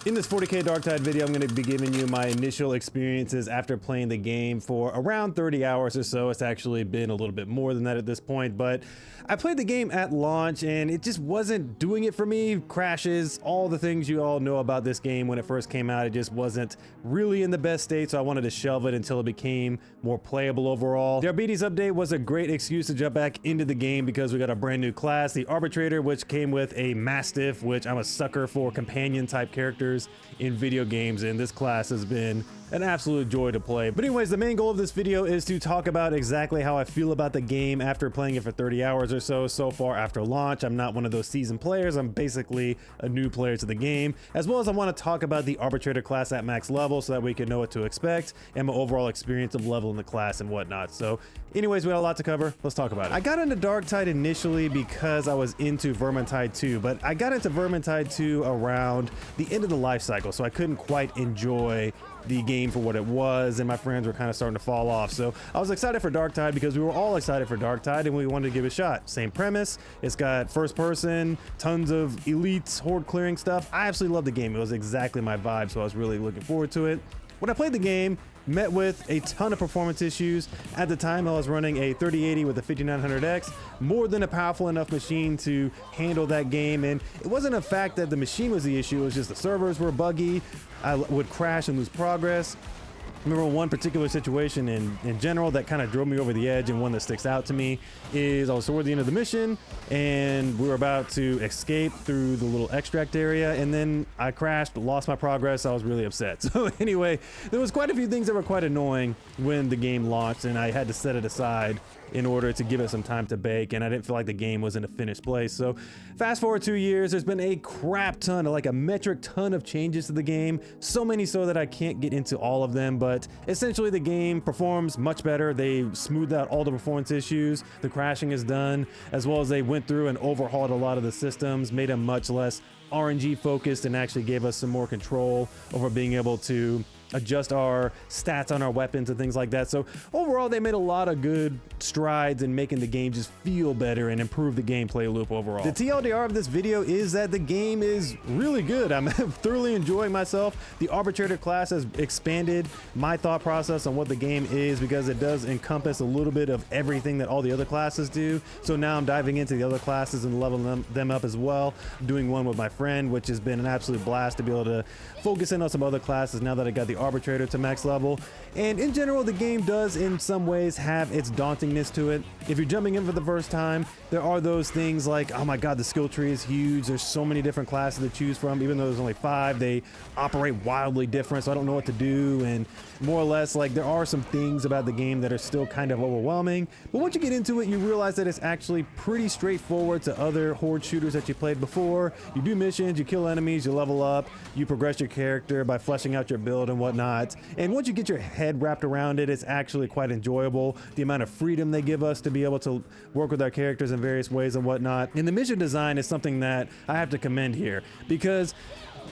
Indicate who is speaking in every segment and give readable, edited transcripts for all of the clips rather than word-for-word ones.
Speaker 1: In this 40K Darktide video, I'm going to be giving you my initial experiences after playing the game for around 30 hours or so. It's actually been a little bit more than that at this point, but I played the game at launch and it just wasn't doing it for me. Crashes, all the things you all know about this game when it first came out, it just wasn't really in the best state, so I wanted to shelve it until it became more playable overall. The Arbities update was a great excuse to jump back into the game because we got a brand new class, the Arbitrator, which came with a Mastiff, which I'm a sucker for companion type characters in video games, and this class has been an absolute joy to play. But anyways, the main goal of this video is to talk about exactly how I feel about the game after playing it for 30 hours or so far after launch. I'm not one of those seasoned players, I'm basically a new player to the game, as well as I want to talk about the Arbitrator class at max level so that we can know what to expect and my overall experience of leveling the class and whatnot. So anyways, we got a lot to cover, let's talk about it. I got into Darktide initially because I was into Vermintide 2, but I got into Vermintide 2 around the end of the life cycle, so I couldn't quite enjoy the game for what it was, and my friends were kind of starting to fall off. So I was excited for Darktide because we were all excited for Darktide and we wanted to give it a shot. Same premise, it's got first person, tons of elites, horde clearing stuff. I absolutely loved the game. It was exactly my vibe, so I was really looking forward to it. When I played the game, met with a ton of performance issues. At the time, I was running a 3080 with a 5900X, more than a powerful enough machine to handle that game. And it wasn't a fact that the machine was the issue, it was just the servers were buggy. I would crash and lose progress. I remember one particular situation in general that kind of drove me over the edge, and one that sticks out to me is I was toward the end of the mission and we were about to escape through the little extract area, and then I crashed, lost my progress. I was really upset. So anyway, there was quite a few things that were quite annoying when the game launched, and I had to set it aside in order to give it some time to bake, and I didn't feel like the game was in a finished place. So fast forward 2 years, there's been a crap ton, like a metric ton of changes to the game, so many so that I can't get into all of them, but essentially the game performs much better. They smoothed out all the performance issues, the crashing is done, as well as they went through and overhauled a lot of the systems, made them much less RNG focused, and actually gave us some more control over being able to adjust our stats on our weapons and things like that. So overall, they made a lot of good strides in making the game just feel better and improve the gameplay loop overall. The TLDR of this video is that the game is really good. I'm thoroughly enjoying myself. The Arbitrator class has expanded my thought process on what the game is, because it does encompass a little bit of everything that all the other classes do. So now I'm diving into the other classes and leveling them up as well. I'm doing one with my friend, which has been an absolute blast to be able to focus in on some other classes now that I got the Arbitrator to max level. And in general, the game does in some ways have its dauntingness to it. If you're jumping in for the first time, there are those things like, oh my god, the skill tree is huge, there's so many different classes to choose from. Even though there's only 5, they operate wildly different, so I don't know what to do, and more or less, like, there are some things about the game that are still kind of overwhelming. But once you get into it, you realize that it's actually pretty straightforward to other horde shooters that you played before. You do missions, you kill enemies, you level up, you progress your character by fleshing out your build and whatnot. And once you get your head wrapped around it, it's actually quite enjoyable. The amount of freedom they give us to be able to work with our characters in various ways and whatnot. And the mission design is something that I have to commend here, because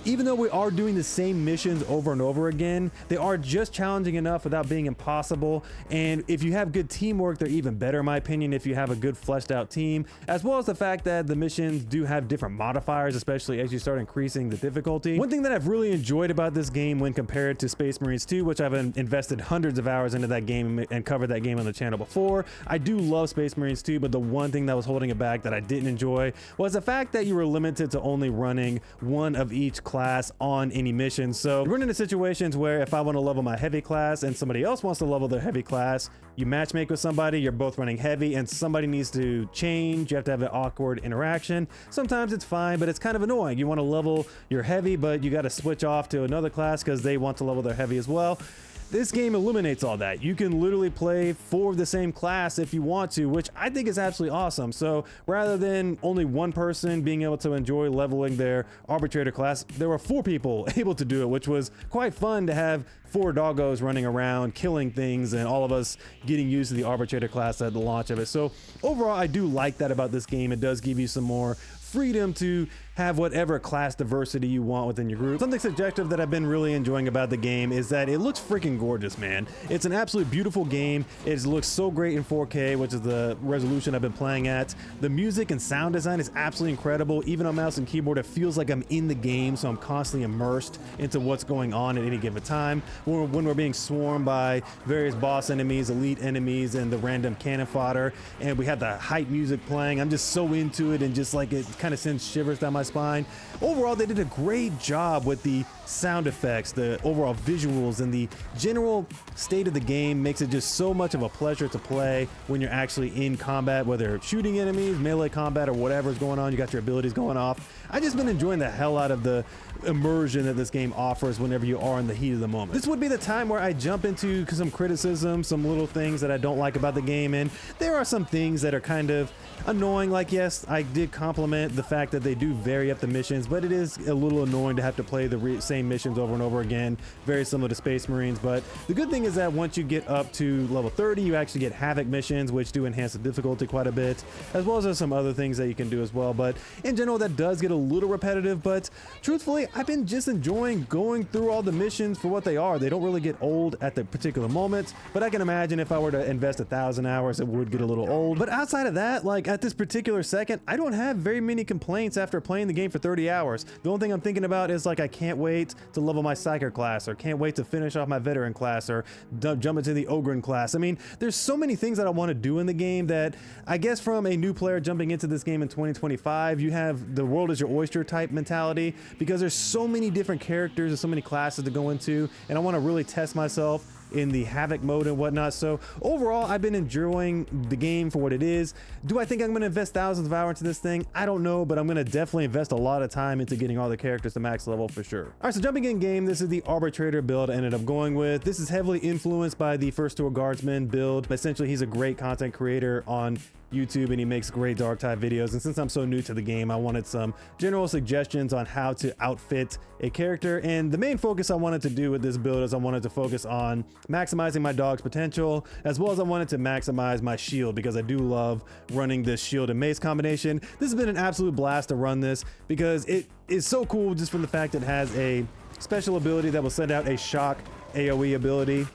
Speaker 1: even though we are doing the same missions over and over again, they are just challenging enough without being impossible. And if you have good teamwork, they're even better in my opinion if you have a good fleshed out team, as well as the fact that the missions do have different modifiers, especially as you start increasing the difficulty. One thing that I've really enjoyed about this game when compared to Space Marines 2, which I've invested hundreds of hours into that game and covered that game on the channel before, I do love Space Marines 2, but the one thing that was holding it back that I didn't enjoy was the fact that you were limited to only running one of each class on any mission. So you run into situations where if I want to level my heavy class and somebody else wants to level their heavy class, you matchmake with somebody, you're both running heavy, and somebody needs to change. You have to have an awkward interaction. Sometimes it's fine, but it's kind of annoying. You want to level your heavy, but you got to switch off to another class because they want to level their heavy as well. This game eliminates all that. You can literally play 4 of the same class if you want to, which I think is absolutely awesome. So rather than only one person being able to enjoy leveling their Arbitrator class, there were 4 people able to do it, which was quite fun to have 4 doggos running around killing things and all of us getting used to the Arbitrator class at the launch of it. So overall, I do like that about this game. It does give you some more freedom to have whatever class diversity you want within your group. Something subjective that I've been really enjoying about the game is that it looks freaking gorgeous, man. It's an absolute beautiful game. It looks so great in 4K, which is the resolution I've been playing at. The music and sound design is absolutely incredible. Even on mouse and keyboard, it feels like I'm in the game, so I'm constantly immersed into what's going on at any given time. When we're being swarmed by various boss enemies, elite enemies, and the random cannon fodder, and we have the hype music playing, I'm just so into it, and just like it kind of sends shivers down my spine. Overall, they did a great job with the sound effects, the overall visuals, and the general state of the game makes it just so much of a pleasure to play when you're actually in combat, whether shooting enemies, melee combat, or whatever's going on. You got your abilities going off. I've just been enjoying the hell out of the immersion that this game offers whenever you are in the heat of the moment. This would be the time where I jump into some criticism, some little things that I don't like about the game, and there are some things that are kind of annoying. Like, yes, I did compliment the fact that they do vary up the missions, but it is a little annoying to have to play the same missions over and over again, very similar to Space Marines. But the good thing is that once you get up to level 30, you actually get Havoc missions, which do enhance the difficulty quite a bit, as well as some other things that you can do as well. But in general, that does get a little repetitive, but truthfully, I've been just enjoying going through all the missions for what they are. They don't really get old at the particular moment, but I can imagine if I were to invest 1,000 hours, it would get a little old. But outside of that, like at this particular second, I don't have very many complaints after playing the game for 30 hours. The only thing I'm thinking about is like, I can't wait to level my Psyker class, or can't wait to finish off my Veteran class, or jump into the Ogryn class. I mean, there's so many things that I want to do in the game that I guess from a new player jumping into this game in 2025, you have the world is your oyster type mentality, because there's so many different characters and so many classes to go into, and I want to really test myself in the Havoc mode and whatnot. So overall, I've been enjoying the game for what it is. Do I think I'm going to invest thousands of hours into this thing? I don't know, but I'm going to definitely invest a lot of time into getting all the characters to max level for sure. All right, so jumping in game, this is the Arbitrator build I ended up going with. This is heavily influenced by the First Tour Guardsman build. Essentially, he's a great content creator on YouTube, and he makes great Darktide videos. And since I'm so new to the game, I wanted some general suggestions on how to outfit a character. And the main focus I wanted to do with this build is I wanted to focus on maximizing my dog's potential, as well as I wanted to maximize my shield, because I do love running this shield and mace combination. This has been an absolute blast to run this, because it is so cool just from the fact that it has a special ability that will send out a shock AoE ability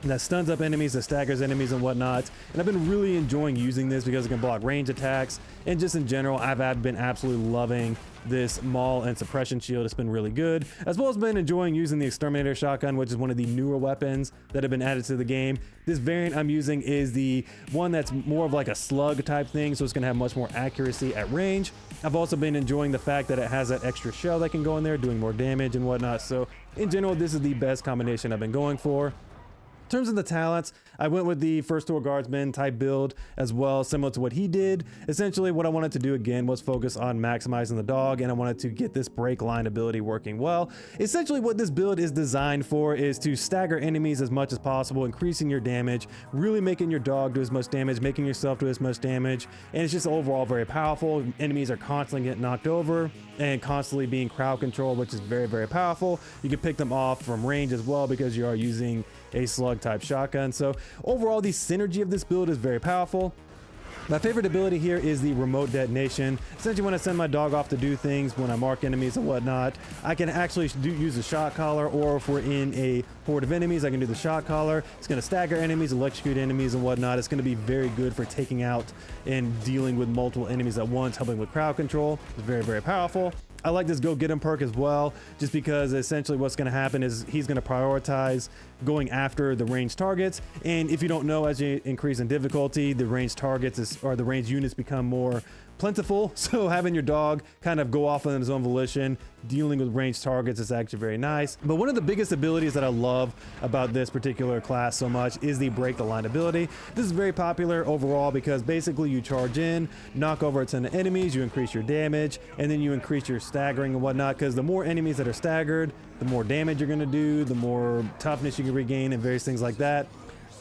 Speaker 1: that stuns up enemies, that staggers enemies and whatnot. And I've been really enjoying using this because it can block range attacks, and just in general, I've been absolutely loving this maul and suppression shield. It's been really good, as well as been enjoying using the Exterminator shotgun, which is one of the newer weapons that have been added to the game. This variant I'm using is the one that's more of like a slug type thing, so it's going to have much more accuracy at range. I've also been enjoying the fact that it has that extra shell that can go in there, doing more damage and whatnot. So in general, this is the best combination I've been going for. In terms of the talents, I went with the First Tour Guardsman type build as well, similar to what he did. Essentially, what I wanted to do again was focus on maximizing the dog, and I wanted to get this break line ability working well. Essentially, what this build is designed for is to stagger enemies as much as possible, increasing your damage, really making your dog do as much damage, making yourself do as much damage, and it's just overall very powerful. Enemies are constantly getting knocked over and constantly being crowd controlled, which is very, very powerful. You can pick them off from range as well, because you are using a slug type shotgun. So overall, the synergy of this build is very powerful. My favorite ability here is the remote detonation. Essentially, when I send my dog off to do things, when I mark enemies and whatnot, I can actually use the shot collar, or if we're in a horde of enemies, I can do the shot collar. It's going to stagger enemies, electrocute enemies and whatnot. It's going to be very good for taking out and dealing with multiple enemies at once, helping with crowd control. It's very, very powerful. I like this Go Get Him perk as well, just because essentially what's going to happen is he's going to prioritize going after the ranged targets. And if you don't know, as you increase in difficulty, the ranged targets or the ranged units become more plentiful. So having your dog kind of go off on his own volition, dealing with ranged targets, is actually very nice. But one of the biggest abilities that I love about this particular class so much is the break the line ability. This is very popular overall because basically you charge in, knock over a ton of enemies, you increase your damage, and then you increase your staggering and whatnot, because the more enemies that are staggered, the more damage you're going to do, the more toughness you can regain, and various things like that.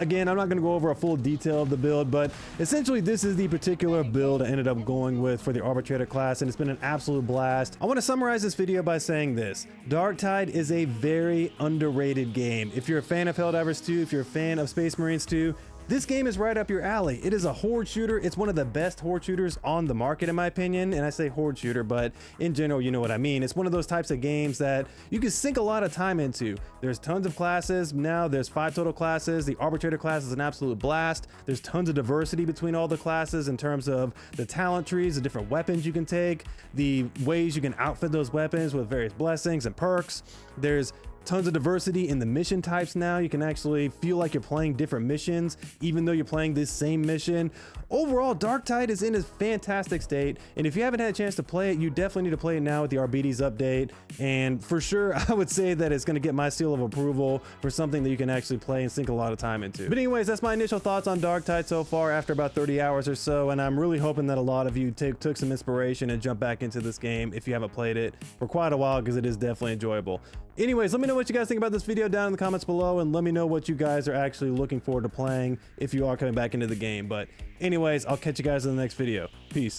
Speaker 1: Again, I'm not going to go over a full detail of the build, but essentially this is the particular build I ended up going with for the Arbitrator class, and it's been an absolute blast. I want to summarize this video by saying this: Darktide is a very underrated game. If you're a fan of Helldivers 2, if you're a fan of Space Marines 2, This game is right up your alley. It is a horde shooter. It's one of the best horde shooters on the market, in my opinion. And I say horde shooter, but in general, you know what I mean. It's one of those types of games that you can sink a lot of time into. There's tons of classes. Now there's 5 total classes. The Arbitrator class is an absolute blast. There's tons of diversity between all the classes in terms of the talent trees, the different weapons you can take, the ways you can outfit those weapons with various blessings and perks. There's tons of diversity in the mission types now. You can actually feel like you're playing different missions, even though you're playing this same mission. Overall, Darktide is in a fantastic state, and if you haven't had a chance to play it, you definitely need to play it now with the arbities update. And for sure, I would say that it's going to get my seal of approval for something that you can actually play and sink a lot of time into. But anyways, that's my initial thoughts on Darktide so far after about 30 hours or so, and I'm really hoping that a lot of you took some inspiration and jump back into this game if you haven't played it for quite a while, because it is definitely enjoyable. Anyways, let me know what you guys think about this video down in the comments below, and let me know what you guys are actually looking forward to playing if you are coming back into the game. But anyways, I'll catch you guys in the next video. Peace.